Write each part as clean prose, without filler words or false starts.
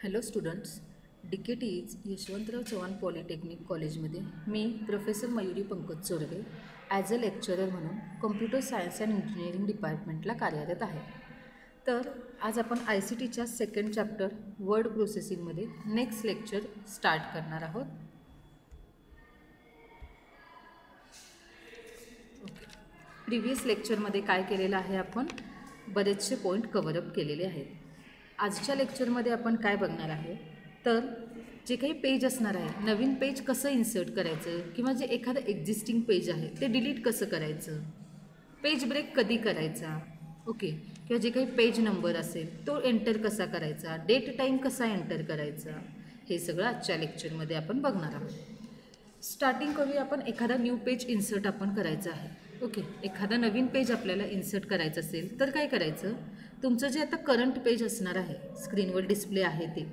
Hello students, DKT's Yashwantrao Chavan polytechnic कॉलेजमध्ये मी professor Mayuri Pankaj Chorge as a lecturer म्हणून कम्प्युटर सायन्स अँड इंजिनिअरिंग डिपार्टमेंटला कार्यरत आहे. तर आज आपण ICTच्या सेकंड चॅप्टर वर्ड प्रोसेसिंगमध्ये नेक्स्ट लेक्चर स्टार्ट करणार आहोत. प्रिव्हियस लेक्चरमध्ये काय केलेलं आहे, आपण बरेचसे पॉईंट कव्हरअप केलेले आहेत. आजच्या लेक्चरमध्ये आपण काय बघणार आहे, तर जे काही पेज असणार आहे, नवीन पेज कसं इन्सर्ट करायचं किंवा जे एखादं एक्झिस्टिंग पेज आहे ते डिलीट कसं करायचं, पेज ब्रेक कधी करायचा, ओके, किंवा जे काही पेज नंबर असेल तो एंटर कसा करायचा, डेट टाईम कसा एंटर करायचा, हे सगळं आजच्या लेक्चरमध्ये आपण बघणार आहोत. स्टार्टिंग करूया. आपण एखादा न्यू पेज इन्सर्ट आपण करायचं आहे. ओके, एखादा नवीन पेज आपल्याला इन्सर्ट करायचं असेल तर काय करायचं, तुमचं जे आता करंट पेज असणार आहे, स्क्रीनवर डिस्प्ले आहे ते,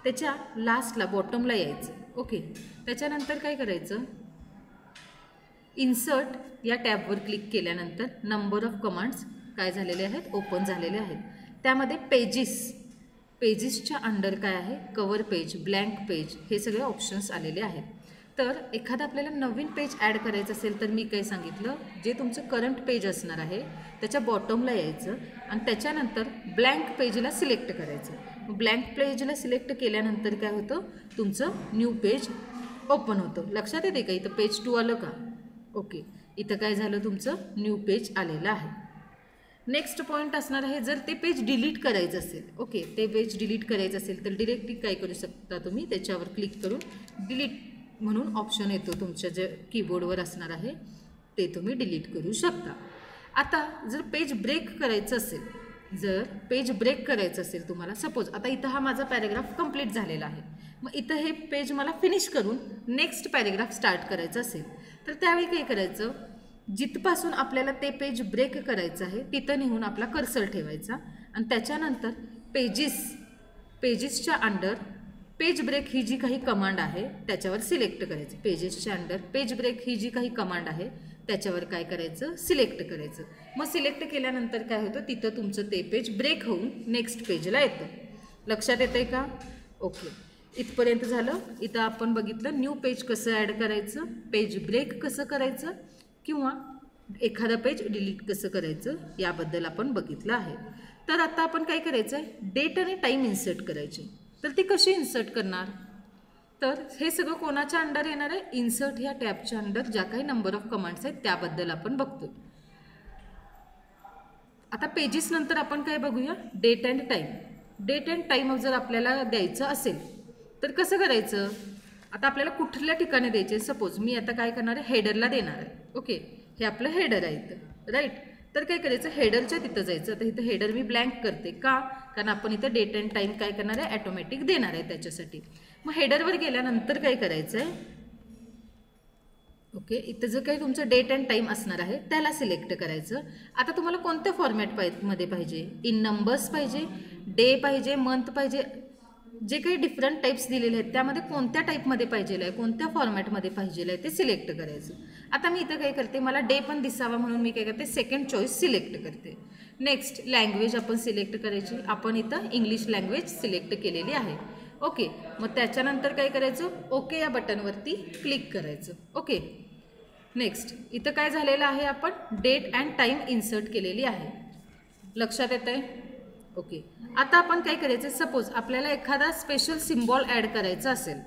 त्याच्या लास्टला बॉटमला यायचं. ओके, त्याच्यानंतर काय करायचं, इन्सर्ट या टॅबवर क्लिक केल्यानंतर नंबर ऑफ कमांड्स काय झालेले आहेत, ओपन झालेले आहेत. त्यामध्ये पेजेसच्या अंडर काय आहे, कवर पेज, ब्लँक पेज, हे सगळे ऑप्शन्स आलेले आहेत. तर एखादा आपल्याला नवीन पेज ॲड करायचं असेल तर मी काय सांगितलं, जे तुमचं करंट पेज असणार आहे त्याच्या बॉटमला यायचं आणि त्याच्यानंतर ब्लँक पेजला सिलेक्ट करायचं. ब्लँक पेजला सिलेक्ट केल्यानंतर काय होतं, तुमचं न्यू पेज ओपन होतं. लक्षात येते का, इथं पेज 2 आलं का? ओके, इथं काय झालं, तुमचं न्यू पेज आलेलं आहे. नेक्स्ट पॉईंट असणार आहे, जर ते पेज डिलीट करायचं असेल, ओके, ते पेज डिलीट करायचं असेल तर डिरेक्टली काय करू शकता तुम्ही, त्याच्यावर क्लिक करून डिलीट म्हणून ऑप्शन येतो तुमच्या जे कीबोर्डवर असणार आहे ते तुम्ही डिलीट करू शकता. आता जर पेज ब्रेक करायचं असेल, तुम्हाला सपोज आता इथं हा माझा पॅरेग्राफ कंप्लीट झालेला आहे, मग इथं हे पेज मला फिनिश करून नेक्स्ट पॅरेग्राफ स्टार्ट करायचं असेल तर त्यावेळी काय करायचं, जिथपासून आपल्याला ते पेज ब्रेक करायचं आहे तिथं नेऊन आपला कर्सर ठेवायचा आणि त्याच्यानंतर पेजेसच्या अंडर पेज ब्रेक ही जी काही कमांड आहे त्याच्यावर सिलेक्ट करायचं. पेजेसच्या अंडर पेज ब्रेक ही जी काही कमांड आहे त्याच्यावर काय करायचं, सिलेक्ट करायचं. मग सिलेक्ट केल्यानंतर काय होतं, तिथं तुमचं ते पेज ब्रेक होऊन नेक्स्ट पेजला येतं. लक्षात येतंय का? ओके, इथपर्यंत झालं. इथं आपण बघितलं न्यू पेज कसं ॲड करायचं, पेज ब्रेक कसं करायचं किंवा एखादा पेज डिलीट कसं करायचं याबद्दल आपण बघितलं आहे. तर आता आपण काय करायचं आहे, डेट आणि टाईम इन्सर्ट करायची. तर ती कशी इन्सर्ट करणार, तर हे सगळं कोणाच्या अंडर येणार आहे, इन्सर्ट ह्या टॅबच्या अंडर ज्या काही नंबर ऑफ कमांड्स आहेत त्याबद्दल आपण बघतोय. आता पेजेस नंतर आपण काय बघूया, date and time. Date and time जर आपल्याला द्यायचं असेल तर कसं करायचं, आता आपल्याला कुठल्या ठिकाणी द्यायचे, सपोज मी आता काय करणार आहे, हेडरला देणार आहे. ओके, हे आपलं हेडर आहे इथं, राईट. तर काय करायचं, हेडरच्या तिथं जायचं. आता इथं हेडर मी ब्लँक करते का, कारण आपण इथं डेट अँड टाईम काय करणार आहे, ॲटोमॅटिक देणार आहे त्याच्यासाठी. मग हेडरवर गेल्यानंतर काय करायचं आहे, ओके, इथं जर काही तुमचं डेट अँड टाईम असणार आहे त्याला सिलेक्ट करायचं. आता तुम्हाला कोणत्या फॉर्मॅटमध्ये पाहिजे, इन नंबर्स पाहिजे, डे पाहिजे, मंथ पाहिजे, जे काही डिफरंट टाईप्स दिलेले आहेत त्यामध्ये कोणत्या टाईपमध्ये पाहिजेलं आहे, कोणत्या फॉर्मॅटमध्ये पाहिजेलं आहे ते सिलेक्ट करायचं. आता मी इथं काय करते, मला डे पण दिसावा म्हणून मी काय करते, सेकंड चॉईस सिलेक्ट करते. नेक्स्ट लँग्वेज आपण सिलेक्ट करायची. आपण इथं इंग्लिश लँग्वेज सिलेक्ट केलेली आहे. ओके, मग त्याच्यानंतर काय करायचं, ओके या बटनवरती क्लिक करायचं. ओके, नेक्स्ट इथं काय झालेलं आहे, आपण डेट अँड टाईम इन्सर्ट केलेली आहे. लक्षात येत आहे? ओके, आता आपण काय करायचं, सपोज आपल्याला एखादा स्पेशल सिम्बॉल ॲड करायचा असेल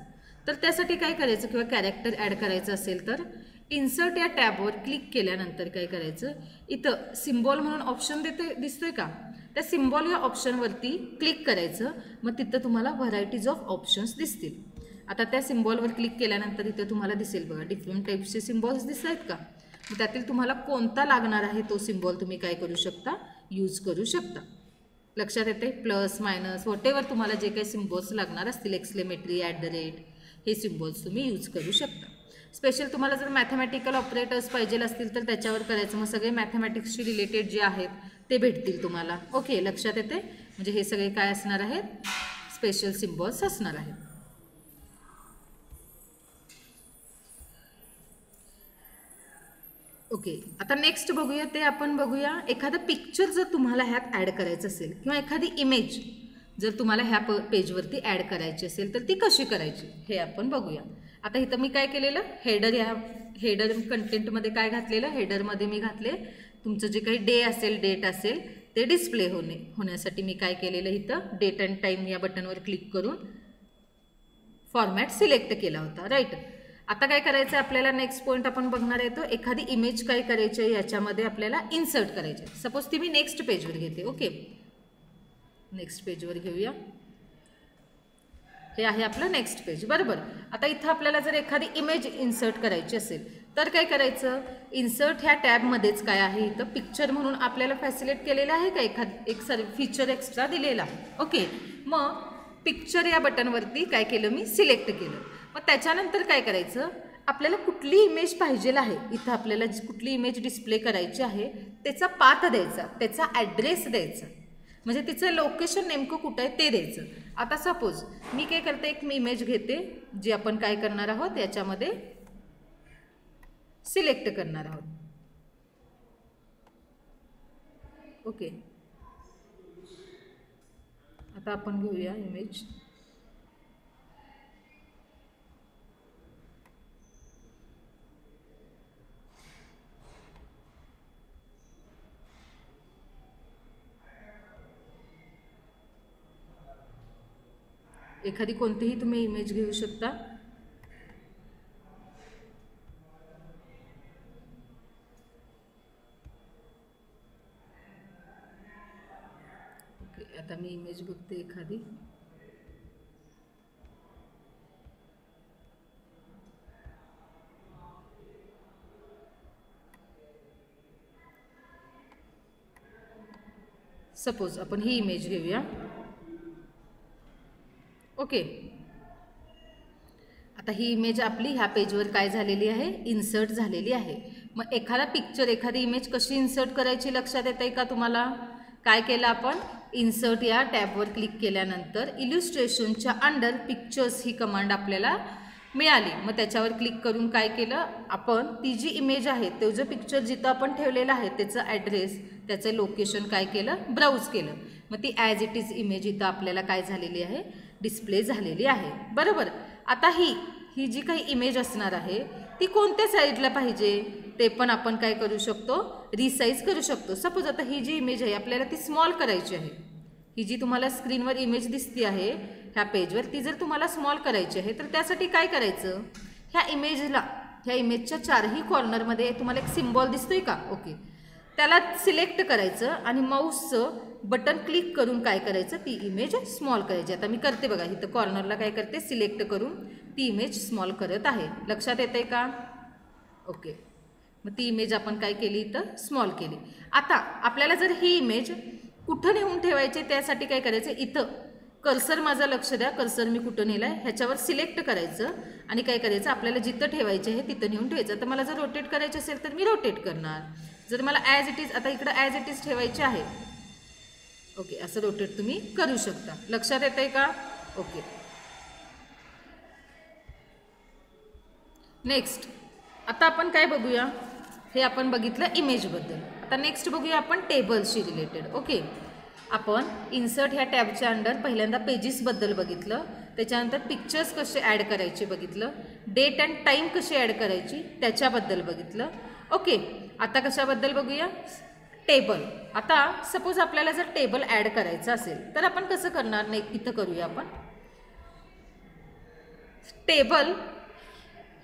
तर त्यासाठी काय करायचं, किंवा कॅरेक्टर ॲड करायचं असेल तर इन्सर्ट या टॅबवर क्लिक केल्यानंतर काय करायचं, इथं सिम्बॉल म्हणून ऑप्शन दिसतोय का, त्या सिम्बॉल या ऑप्शनवरती क्लिक करायचं. मग तिथं तुम्हाला व्हरायटीज ऑफ ऑप्शन्स दिसतील. आता त्या सिम्बॉलवर क्लिक केल्यानंतर इथं तुम्हाला दिसेल बघा, डिफरंट टाईप्सचे सिम्बॉल्स दिसत आहेत का. मग त्यातील तुम्हाला कोणता लागणार आहे तो सिम्बॉल तुम्ही काय करू शकता, यूज करू शकता. लक्षात येते, प्लस मायनस वॉटेवर तुम्हाला जे काही सिम्बॉल्स लागणार असतील, एक्सक्लेमेटरी, @ हे सिम्बॉल्स तुम्ही यूज करू शकता. स्पेशल तुम्हाला जर मॅथमॅटिकल ऑपरेटर्स पाहिजे असतील तर त्याच्यावर करायचं. मग सगळे मॅथमॅटिक्सशी रिलेटेड जे आहेत ते भेटतील तुम्हाला. ओके, लक्षात येते, म्हणजे हे सगळे काय असणार आहेत, स्पेशल सिम्बॉल्स असणार आहेत. ओके, आता नेक्स्ट बघूया, ते आपण बघूया एखादं पिक्चर जर तुम्हाला ह्यात ॲड करायचं असेल किंवा एखादी इमेज जर तुम्हाला ह्या पेजवरती ॲड करायची असेल तर ती कशी करायची हे आपण बघूया. आता इथं मी काय केलेलं, हेडर कंटेंटमध्ये काय घातलेलं, हेडरमध्ये मी घातले तुमचं जे काही डेट असेल ते डिस्प्ले होण्यासाठी मी काय केलेलं, इथं डेट अँड टाईम या बटनवर क्लिक करून फॉर्मॅट सिलेक्ट केला होता. राईट. आता काय करायचं आपल्याला, नेक्स्ट पॉईंट आपण बघणार आहे तो एखादी इमेज काय करायची आहे याच्यामध्ये आपल्याला इन्सर्ट करायची आहे. सपोज ती मी नेक्स्ट पेजवर घेते. ओके, नेक्स्ट पेजवर घेऊया. हे आहे आपलं नेक्स्ट पेज. बरोबर. आता इथं आपल्याला जर एखादी इमेज इन्सर्ट करायची असेल तर काय करायचं, इन्सर्ट ह्या टॅबमध्येच काय आहे इथं पिक्चर म्हणून आपल्याला फॅसिलिट केलेलं आहे का, एक फीचर एक्स्ट्रा दिलेला. ओके, मग पिक्चर या बटनवरती काय केलं मी, सिलेक्ट केलं. मग त्याच्यानंतर काय करायचं, आपल्याला कुठली इमेज पाहिजे आहे, इथं आपल्याला कुठली इमेज डिस्प्ले करायची आहे त्याचा पाथ द्यायचा, त्याचा ॲड्रेस द्यायचा, म्हणजे तिचं लोकेशन नेमकं कुठं आहे ते द्यायचं. आता सपोज मी काय करते, एक मी इमेज घेते जी आपण काय करणार आहोत याच्यामध्ये सिलेक्ट करणार आहोत. ओके, आता आपण घेऊया इमेज. एखादी कोणतीही तुम्ही इमेज घेऊ शकता. ओके, आता मी इमेज बघते एखादी. सपोज आपण ही इमेज घेऊया. ओके, आता ही इमेज आपली ह्या पेजवर काय झालेली आहे, इन्सर्ट झालेली आहे. मग एखादा पिक्चर, एखादी इमेज कशी इन्सर्ट करायची लक्षात येते का तुम्हाला? काय केलं आपण, इन्सर्ट या टॅबवर क्लिक केल्यानंतर इल्युस्ट्रेशनच्या अंडर पिक्चर्स ही कमांड आपल्याला मिळाली. मग त्याच्यावर क्लिक करून काय केलं आपण, ती जी इमेज आहे तो जो पिक्चर जिथं आपण ठेवलेला आहे त्याचं ॲड्रेस, त्याचं लोकेशन काय केलं, ब्राउज केलं. मग ती ॲज इट इज इमेज इथं आपल्याला काय झालेली आहे, डिस्प्ले झालेली आहे. बरोबर. आता ही जी काही इमेज असणार आहे ती कोणत्या साईडला पाहिजे ते पण आपण काय करू शकतो, रिसाईज करू शकतो. सपोज आता ही जी इमेज आहे आपल्याला ती स्मॉल करायची आहे. ही जी तुम्हाला स्क्रीनवर इमेज दिसती आहे ह्या पेजवर, ती जर तुम्हाला स्मॉल करायची आहे तर त्यासाठी काय करायचं, ह्या इमेजच्या चारही कॉर्नरमध्ये तुम्हाला एक सिम्बॉल दिसतोय का, ओके, त्याला सिलेक्ट करायचं आणि माऊसचं बटन क्लिक करून काय करायचं, ती इमेज स्मॉल करायची. आता मी करते बघा, इथं कॉर्नरला काय करते, सिलेक्ट करून ती इमेज स्मॉल करत आहे. लक्षात येते का? ओके, मग ती इमेज आपण काय केली, इथं स्मॉल केली. आता आपल्याला जर ही इमेज कुठं नेऊन ठेवायची त्यासाठी काय करायचं, इथं कर्सर, माझं लक्ष द्या, कर्सर मी कुठं नेलं आहे ह्याच्यावर सिलेक्ट करायचं आणि काय करायचं, आपल्याला जिथं ठेवायचं आहे तिथं नेऊन ठेवायचं. तर मला जर रोटेट करायचं असेल तर मी रोटेट करणार. जर मला ॲज इट इज, आता इकडं ॲज इट इज ठेवायचे आहे, ओके, असं रोटेट तुम्ही करू शकता. लक्षात येतंय का? ओके, नेक्स्ट आता आपण काय बघूया, हे आपण बघितलं इमेजबद्दल. आता नेक्स्ट बघूया आपण टेबल्सशी रिलेटेड. ओके, आपण इन्सर्ट ह्या टॅबच्या अंडर पहिल्यांदा पेजेसबद्दल बघितलं, त्याच्यानंतर पिक्चर्स कसे ॲड करायचे बघितलं, डेट अँड टाईम कशी ॲड करायची त्याच्याबद्दल बघितलं. ओके, आता कशाबद्दल बघूया, टेबल. आता सपोज आपल्याला जर टेबल ॲड करायचं असेल तर आपण कसं करणार, नाही इथं करूया आपण. टेबल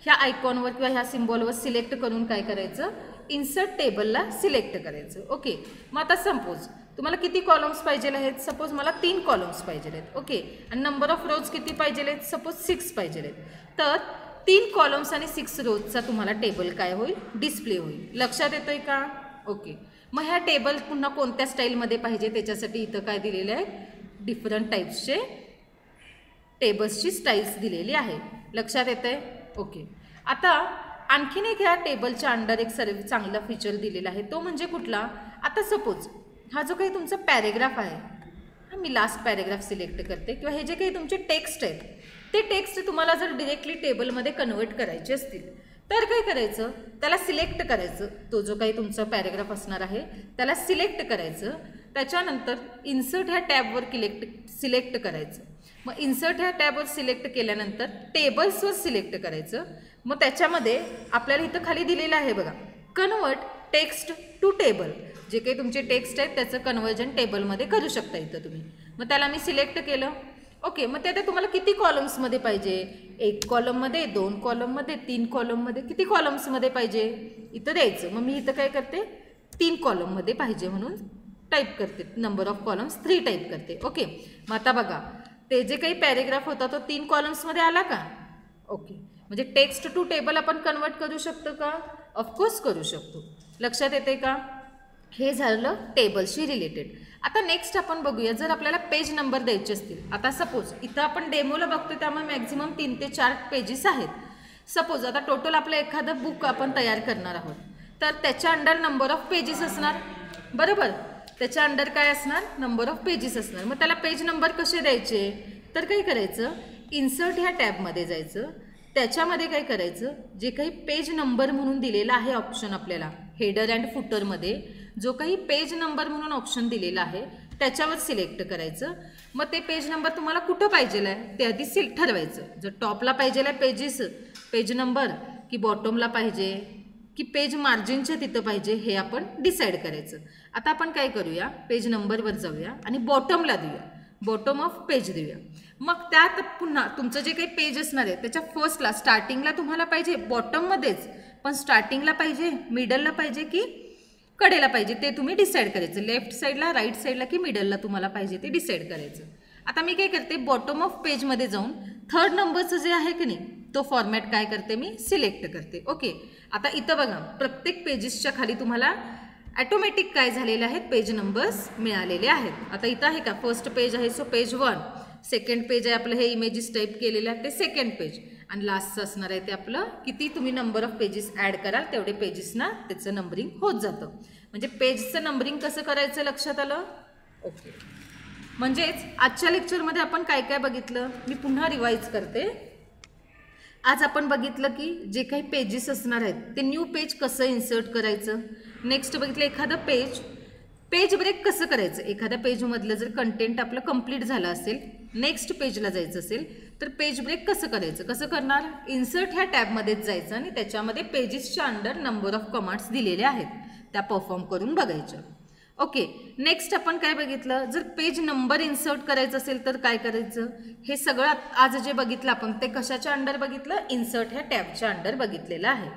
ह्या आयकॉनवर किंवा ह्या सिम्बॉलवर सिलेक्ट करून काय करायचं, इन्सर्ट टेबलला सिलेक्ट करायचं. ओके, मग आता सपोज तुम्हाला किती कॉलम्स पाहिजे आहेत, सपोज मला 3 कॉलम्स पाहिजे आहेत. ओके, आणि नंबर ऑफ रोज किती पाहिजे आहेत, सपोज 6 पाहिजे आहेत. तर 3 कॉलम्स आणि 6 रोजचा तुम्हाला टेबल काय होईल, डिस्प्ले होईल. लक्षात येतोय का? ओके, मग ह्या टेबल पुन्हा कोणत्या स्टाईलमध्ये पाहिजे त्याच्यासाठी इथं काय दिलेलं आहे, डिफरंट टाईप्सचे टेबल्सची स्टाईल्स दिलेली आहे. लक्षात येतंय? ओके, आता आणखीन एक ह्या टेबलच्या अंडर एक चांगला फीचर दिलेला आहे, तो म्हणजे कुठला, आता सपोज हा जो काही तुमचा पॅरेग्राफ आहे, हा मी लास्ट पॅरेग्राफ सिलेक्ट करते, किंवा हे जे काही तुमचे टेक्स्ट आहेत ते टेक्स्ट तुम्हाला जर डिरेक्टली टेबलमध्ये कन्वर्ट करायचे असतील तर काय करायचं, त्याला सिलेक्ट करायचं, तो जो काही तुमचा पॅरेग्राफ असणार आहे त्याला सिलेक्ट करायचं त्याच्यानंतर इन्सर्ट ह्या टॅबवर सिलेक्ट करायचं. मग इन्सर्ट ह्या टॅबवर सिलेक्ट केल्यानंतर टेबल्सवर सिलेक्ट करायचं. मग त्याच्यामध्ये आपल्याला इथं खाली दिलेलं आहे बघा, कन्वर्ट टेक्स्ट टू टेबल. जे काही तुमचे टेक्स्ट आहेत त्याचं कन्वर्जन टेबलमध्ये करू शकता इथं तुम्ही. मग त्याला मी सिलेक्ट केलं. ओके, मग ते आता तुम्हाला किती कॉलम्समध्ये पाहिजे? 1 कॉलममध्ये, 2 कॉलममध्ये, 3 कॉलममध्ये, किती कॉलम्समध्ये पाहिजे इथं द्यायचं. मग मी इथं काय करते, 3 कॉलममध्ये पाहिजे म्हणून टाईप करते. नंबर ऑफ कॉलम्स 3 टाईप करते. ओके, मग आता बघा ते जे काही पॅरेग्राफ होता तो 3 कॉलम्समध्ये आला का? ओके, म्हणजे टेक्स्ट टू टेबल आपण कन्वर्ट करू शकतो का? ऑफकोर्स करू शकतो. लक्षात येते का? हे झालं टेबलशी रिलेटेड. आता नेक्स्ट आपण बघूया, जर आपल्याला पेज नंबर द्यायचे असतील. आता सपोज इथं आपण डेमोला बघतो त्यामुळे मॅक्झिमम 3 ते 4 पेजेस आहेत. सपोज आता टोटल आपलं एखादं बुक आपण तयार करणार आहोत, तर त्याच्या अंडर नंबर ऑफ पेजेस असणार. बरोबर, त्याच्या अंडर काय असणार? नंबर ऑफ पेजेस असणार. मग त्याला पेज नंबर कसे द्यायचे? तर काय करायचं, इन्सर्ट ह्या टॅबमध्ये जायचं. त्याच्यामध्ये काय करायचं, जे काही पेज नंबर म्हणून दिलेला आहे ऑप्शन आपल्याला हेडर अँड फुटरमध्ये, जो काही पेज नंबर म्हणून ऑप्शन दिलेला आहे त्याच्यावर सिलेक्ट करायचं. मग ते पेज नंबर तुम्हाला कुठं पाहिजे आहे ते आधी ठरवायचं. जर टॉपला पाहिजे आहे पेज नंबर, की बॉटमला पाहिजे, की पेज मार्जिनच्या तिथं पाहिजे, हे आपण डिसाईड करायचं. आता आपण काय करूया, पेज नंबरवर जाऊया आणि बॉटमला देऊया, बॉटम ऑफ पेज देऊया. मग त्यात पुन्हा तुमचं जे काही पेज असणार आहे त्याच्या फर्स्टला स्टार्टिंगला तुम्हाला पाहिजे बॉटममध्येच, पण स्टार्टिंगला पाहिजे, मिडलला पाहिजे की कडेला पाहिजे ते तुम्ही डिसाईड करायचं. लेफ्ट साईडला, राईट साईडला की मिडलला तुम्हाला पाहिजे ते डिसाईड करायचं. आता मी काय करते, बॉटम ऑफ पेजमध्ये जाऊन 3rd नंबरचं जे आहे की नाही तो फॉर्मॅट काय करते, मी सिलेक्ट करते. ओके, आता इथं बघा प्रत्येक पेजेसच्या खाली तुम्हाला ॲटोमॅटिक काय झालेले आहेत, पेज नंबर्स मिळालेले आहेत. आता इथं आहे का, फर्स्ट पेज आहे सो पेज 1, सेकंड पेज आहे आपलं, हे इमेजेस टाईप केलेलं आहे ते सेकंड पेज, आणि लास्टचं असणार आहे ते आपलं, किती तुम्ही नंबर ऑफ पेजेस ॲड कराल तेवढे पेजेसना त्याचं नंबरिंग होत जातं. म्हणजे पेजचं नंबरिंग कसं करायचं लक्षात आलं? ओके, म्हणजेच आजच्या लेक्चरमध्ये आपण काय काय बघितलं मी पुन्हा रिवाईज करते. आज आपण बघितलं की जे काही पेजेस असणार आहेत ते न्यू पेज कसं इन्सर्ट करायचं. नेक्स्ट बघितलं एखादं पेज ब्रेक कसं करायचं. एखाद्या पेजमधलं जर कंटेंट आपलं कंप्लीट झालं असेल, नेक्स्ट पेजला जायचं असेल तर पेज ब्रेक कसं करायचं. कसं करणार, इन्सर्ट ह्या टॅबमध्येच जायचं आणि त्याच्यामध्ये पेजेसच्या अंडर नंबर ऑफ कमांड्स दिलेले आहेत त्या परफॉर्म करून बघायच्या. ओके, नेक्स्ट आपण काय बघितलं, जर पेज नंबर इन्सर्ट करायचं असेल तर काय करायचं. हे सगळं आज जे बघितलं आपण ते कशाच्या अंडर बघितलं, इन्सर्ट ह्या टॅबच्या अंडर बघितलेलं आहे.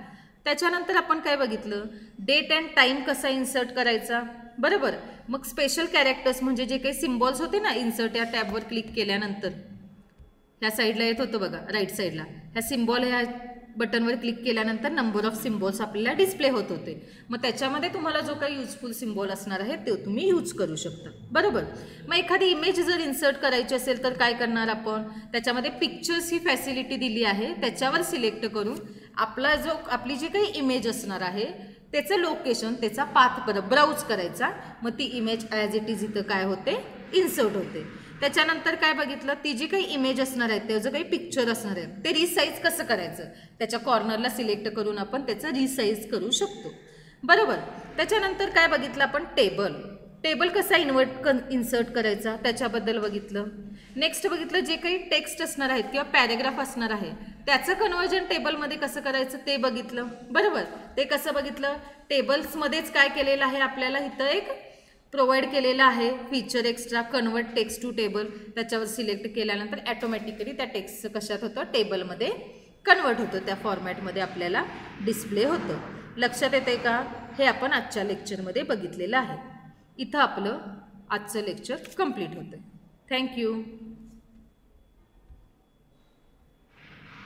त्याच्यानंतर आपण काय बघितलं, डेट अँड टाईम कसा इन्सर्ट करायचा. बरोबर, मग स्पेशल कॅरेक्टर्स म्हणजे जे काही सिम्बॉल्स होते ना, इन्सर्ट या टॅबवर क्लिक केल्यानंतर ह्या साईडला येत होतं बघा, राईट साईडला ह्या सिम्बॉल ह्या बटनवर क्लिक केल्यानंतर नंबर ऑफ सिम्बॉल्स आपल्याला डिस्प्ले होत होते. मग त्याच्यामध्ये तुम्हाला जो काही युजफुल सिम्बॉल असणार आहे ते तुम्ही यूज करू शकता. बरोबर, मग एखादी इमेज जर इन्सर्ट करायची असेल तर काय करणार आपण, त्याच्यामध्ये पिक्चर्स ही फॅसिलिटी दिली आहे, त्याच्यावर सिलेक्ट करून आपली जी काही इमेज असणार आहे त्याचं लोकेशन, त्याचा पाथ ब्राउज करायचा. मग ती इमेज ॲज इट इज इथं काय होते, इन्सर्ट होते. त्याच्यानंतर काय बघितलं, ती जी काही इमेज असणार आहे त्याचं काही पिक्चर असणार आहे ते रिसाईज कसं करायचं, त्याच्या कॉर्नरला सिलेक्ट करून आपण त्याचं रिसाईज करू शकतो. बरोबर, त्याच्यानंतर काय बघितलं आपण, टेबल कसा इन्सर्ट करायचा त्याच्याबद्दल बघितलं. नेक्स्ट बघितलं जे काही टेक्स्ट असणार आहेत किंवा पॅरेग्राफ असणार आहे त्याचं कन्वर्जन टेबलमध्ये कसं करायचं ते बघितलं. बरोबर, ते कसं बघितलं, टेबल्समध्येच काय केलेलं आहे आपल्याला इथं एक प्रोव्हाइड केलेला आहे feature extra, convert text to table. त्याच्यावर सिलेक्ट केल्यानंतर ॲटोमॅटिकली त्या टेक्स्टचं कशात होतं, टेबलमध्ये कन्वर्ट होतं, त्या फॉर्मॅटमध्ये आपल्याला डिस्प्ले होतं. लक्षात येते का, हे आपण आजच्या लेक्चरमध्ये बघितलेलं आहे. इथं आपलं आजचं लेक्चर कंप्लीट होतं. थँक्यू.